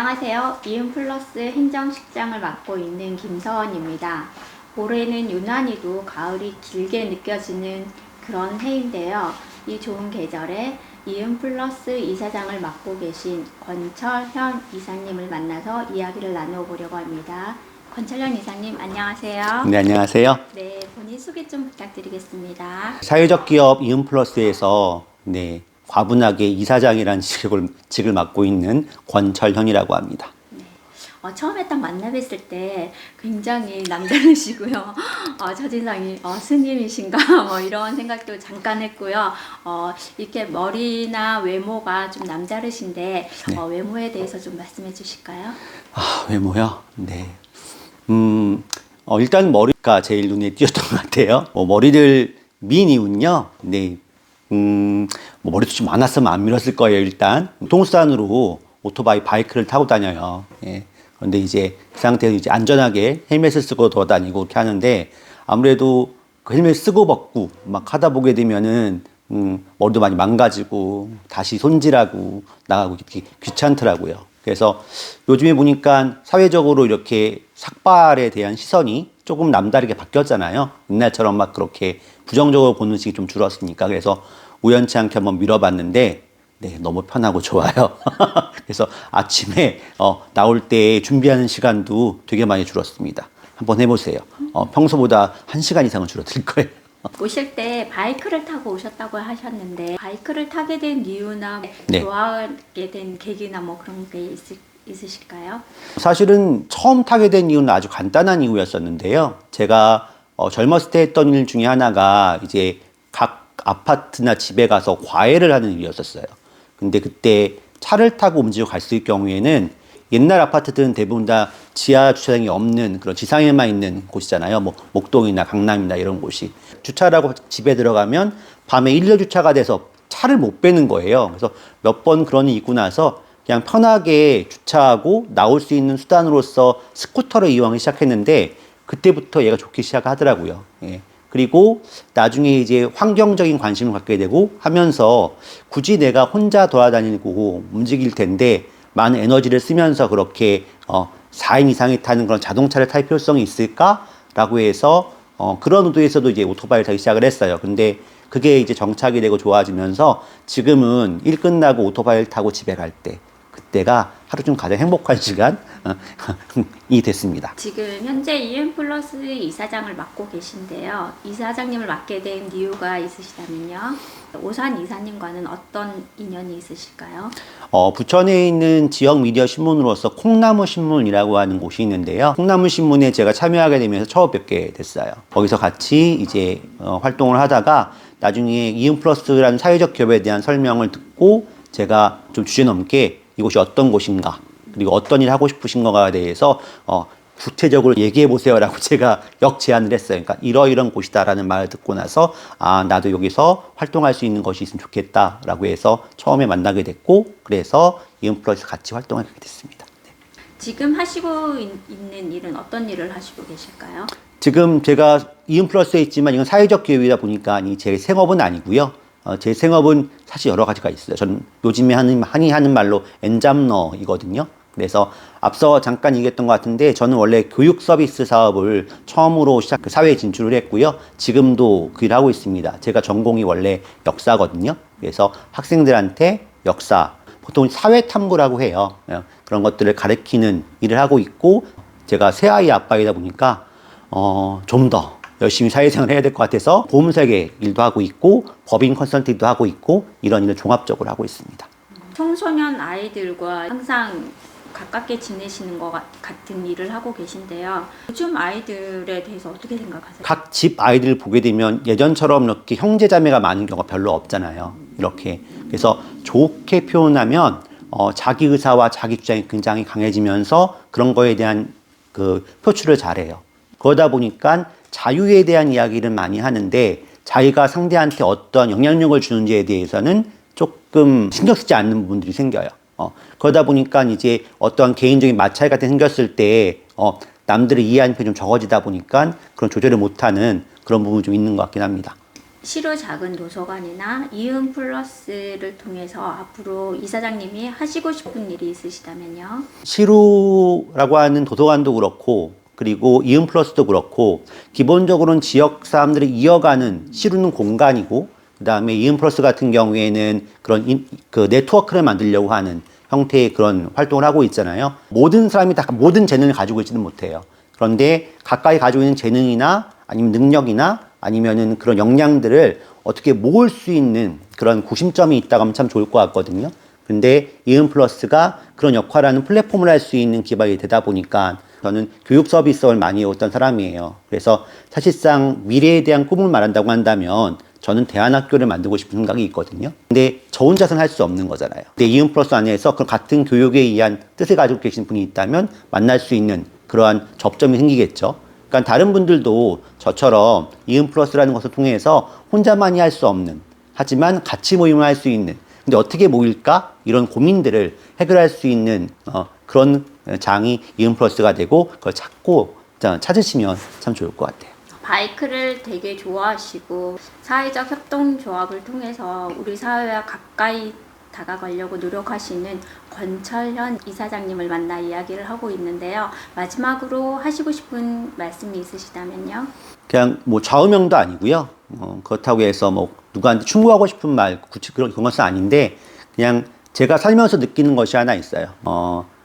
안녕하세요. 이음플러스 행정식장을 맡고 있는 김서원입니다. 올해는 유난히도 가을이 길게 느껴지는 그런 해인데요. 이 좋은 계절에 이음플러스 이사장을 맡고 계신 권철현 이사님을 만나서 이야기를 나눠보려고 합니다. 권철현 이사님 안녕하세요. 네, 안녕하세요. 네, 본인 소개 좀 부탁드리겠습니다. 사회적 기업 이음플러스에서 과분하게 이사장이라는 직을 맡고 있는 권철현이라고 합니다. 네. 처음에 딱 만나 뵀을 때 굉장히 남다르시고요. 첫인상이 스님이신가 뭐 이런 생각도 잠깐 했고요. 이렇게 머리나 외모가 좀 남다르신데 네. 외모에 대해서 좀 말씀해 주실까요? 외모요? 네. 일단 머리가 제일 눈에 띄었던 것 같아요. 머리를 민 이유는요. 네. 머리도 좀 많았으면 안 밀었을 거예요, 일단. 동수단으로 바이크를 타고 다녀요. 예. 그런데 이제 그 상태에서 이제 안전하게 헬멧을 쓰고 돌아다니고 이렇게 하는데 아무래도 그 헬멧 쓰고 벗고 막 하다 보게 되면은 머리도 많이 망가지고 다시 손질하고 나가고 이렇게 귀찮더라고요. 그래서 요즘에 보니까 사회적으로 이렇게 삭발에 대한 시선이 조금 남다르게 바뀌었잖아요. 옛날처럼 막 그렇게 부정적으로 보는 식이 좀 줄었으니까. 그래서 우연치 않게 한번 밀어봤는데 너무 편하고 좋아요. 그래서 아침에 나올 때 준비하는 시간도 되게 많이 줄었습니다. 한번 해보세요. 평소보다 1시간 이상은 줄어들 거예요. 오실 때 바이크를 타고 오셨다고 하셨는데 바이크를 타게 된 이유나 네. 좋아하게 된 계기나 뭐 그런 게 있으실까요? 사실은 처음 타게 된 이유는 아주 간단한 이유였었는데요. 제가 젊었을 때 했던 일 중에 하나가 이제 각 아파트나 집에 가서 과외를 하는 일이었었어요. 근데 그때 차를 타고 움직여 갈 수 있을 경우에는 옛날 아파트들은 대부분 다 지하 주차장이 없는 그런 지상에만 있는 곳이잖아요. 뭐 목동이나 강남이나 이런 곳이. 주차를 하고 집에 들어가면 밤에 일렬 주차가 돼서 차를 못 빼는 거예요. 그래서 몇 번 그런 일이 있고 나서 그냥 편하게 주차하고 나올 수 있는 수단으로서 스쿠터를 이용하기 시작했는데 그때부터 얘가 좋기 시작하더라고요. 예. 그리고 나중에 이제 환경적인 관심을 갖게 되고 하면서 굳이 내가 혼자 돌아다니고 움직일 텐데 많은 에너지를 쓰면서 그렇게 4인 이상이 타는 그런 자동차를 탈 필요성이 있을까라고 해서 그런 의도에서도 이제 오토바이를 타기 시작을 했어요. 근데 그게 이제 정착이 되고 좋아지면서 지금은 일 끝나고 오토바이를 타고 집에 갈 때 그때가 하루 중 가장 행복한 시간이 됐습니다. 지금 현재 이음플러스 이사장을 맡고 계신데요. 이사장님을 맡게 된 이유가 있으시다면요. 오산 이사님과는 어떤 인연이 있으실까요? 부천에 있는 지역 미디어 신문으로서 콩나무 신문이라고 하는 곳이 있는데요. 콩나무 신문에 제가 참여하게 되면서 처음 뵙게 됐어요. 거기서 같이 이제 활동을 하다가 나중에 이음플러스라는 사회적 기업에 대한 설명을 듣고 제가 좀 주제넘게 이곳이 어떤 곳인가 그리고 어떤 일 하고 싶으신가에 대해서 구체적으로 얘기해 보세요라고 제가 역제안을 했어요. 그러니까 이러이런 곳이다라는 말을 듣고 나서 나도 여기서 활동할 수 있는 것이 있으면 좋겠다라고 해서 처음에 만나게 됐고 그래서 이음플러스 같이 활동하게 됐습니다. 네. 지금 하시고 있는 일은 어떤 일을 하시고 계실까요? 지금 제가 이음플러스에 있지만 이건 사회적 기업이다 보니까 제 생업은 아니고요. 제 생업은 사실 여러 가지가 있어요. 저는 요즘에 흔히 하는 말로 엔잡러이거든요. 그래서 앞서 잠깐 얘기했던 것 같은데 저는 원래 교육 서비스 사업을 처음으로 사회에 진출을 했고요. 지금도 그 일을 하고 있습니다. 제가 전공이 원래 역사거든요. 그래서 학생들한테 역사, 보통 사회 탐구라고 해요. 그런 것들을 가르치는 일을 하고 있고 제가 새 아이 아빠이다 보니까 좀 더 열심히 사회생활을 해야 될 것 같아서 보험설계 일도 하고 있고 법인 컨설팅도 하고 있고 이런 일을 종합적으로 하고 있습니다. 청소년 아이들과 항상 가깝게 지내시는 것 같은 일을 하고 계신데요. 요즘 아이들에 대해서 어떻게 생각하세요? 각 집 아이들 보게 되면 예전처럼 이렇게 형제자매가 많은 경우가 별로 없잖아요. 이렇게. 그래서 좋게 표현하면 자기 의사와 자기 주장이 굉장히 강해지면서 그런 거에 대한 그 표출을 잘해요. 그러다 보니까 자유에 대한 이야기를 많이 하는데 자기가 상대한테 어떤 영향력을 주는지에 대해서는 조금 신경 쓰지 않는 부분들이 생겨요. 그러다 보니까 이제 어떤 개인적인 마찰 같은 게 생겼을 때 남들을 이해하는 편이 좀 적어지다 보니까 그런 조절을 못하는 그런 부분이 좀 있는 것 같긴 합니다. 시로 작은 도서관이나 이음 플러스를 통해서 앞으로 이사장님이 하시고 싶은 일이 있으시다면요? 시루라고 하는 도서관도 그렇고 그리고 이음 플러스도 그렇고 기본적으로는 지역 사람들이 이어가는 시루는 공간이고 그다음에 이음 플러스 같은 경우에는 그런 그 네트워크를 만들려고 하는 형태의 그런 활동을 하고 있잖아요. 모든 사람이 다 모든 재능을 가지고 있지는 못해요. 그런데 가까이 가지고 있는 재능이나 아니면 능력이나 아니면은 그런 역량들을 어떻게 모을 수 있는 그런 구심점이 있다고 하면 참 좋을 것 같거든요. 근데 이음 플러스가 그런 역할을 하는 플랫폼을 할 수 있는 기반이 되다 보니까 저는 교육 서비스를 많이 해왔던 사람이에요. 그래서 사실상 미래에 대한 꿈을 말한다고 한다면 저는 대안학교를 만들고 싶은 생각이 있거든요. 근데 저 혼자서는 할 수 없는 거잖아요. 근데 이음 플러스 안에서 그 같은 교육에 의한 뜻을 가지고 계신 분이 있다면 만날 수 있는 그러한 접점이 생기겠죠. 그러니까 다른 분들도 저처럼 이음 플러스라는 것을 통해서 혼자만이 할 수 없는 하지만 같이 모임을 할 수 있는 근데 어떻게 모일까? 이런 고민들을 해결할 수 있는 그런 장이 이음 플러스가 되고 그걸 찾으시면 참 좋을 것 같아요. 바이크를 되게 좋아하시고 사회적 협동조합을 통해서 우리 사회와 가까이 다가가려고 노력하시는 권철현 이사장님을 만나 이야기를 하고 있는데요. 마지막으로 하시고 싶은 말씀이 있으시다면요? 그냥 뭐 좌우명도 아니고요. 그렇다고 해서 뭐 누구한테 충고하고 싶은 말 그런 것은 아닌데 그냥 제가 살면서 느끼는 것이 하나 있어요.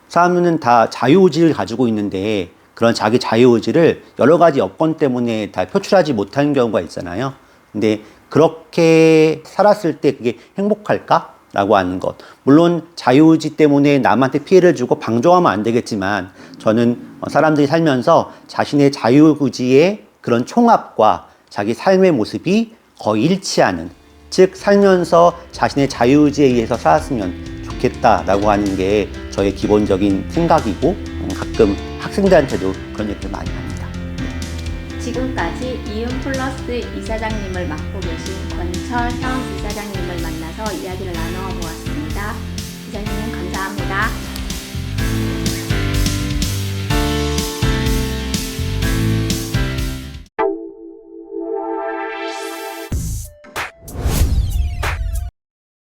사람은 다 자유의지를 가지고 있는데 그런 자기 자유의지를 여러 가지 여건 때문에 다 표출하지 못하는 경우가 있잖아요. 근데 그렇게 살았을 때 그게 행복할까? 라고 하는 것. 물론 자유의지 때문에 남한테 피해를 주고 방종하면 안 되겠지만 저는 사람들이 살면서 자신의 자유의지의 그런 총합과 자기 삶의 모습이 거의 일치하는 즉 살면서 자신의 자유의지에 의해서 살았으면 좋겠다라고 하는 게 저의 기본적인 생각이고 가끔 학생들한테도 그런 얘기를 많이 합니다. 지금까지 이음 플러스 이사장님을 맡고 계신 권철형 이사장님을 만나서 이야기를 나누어 보았습니다. 이사장님 감사합니다.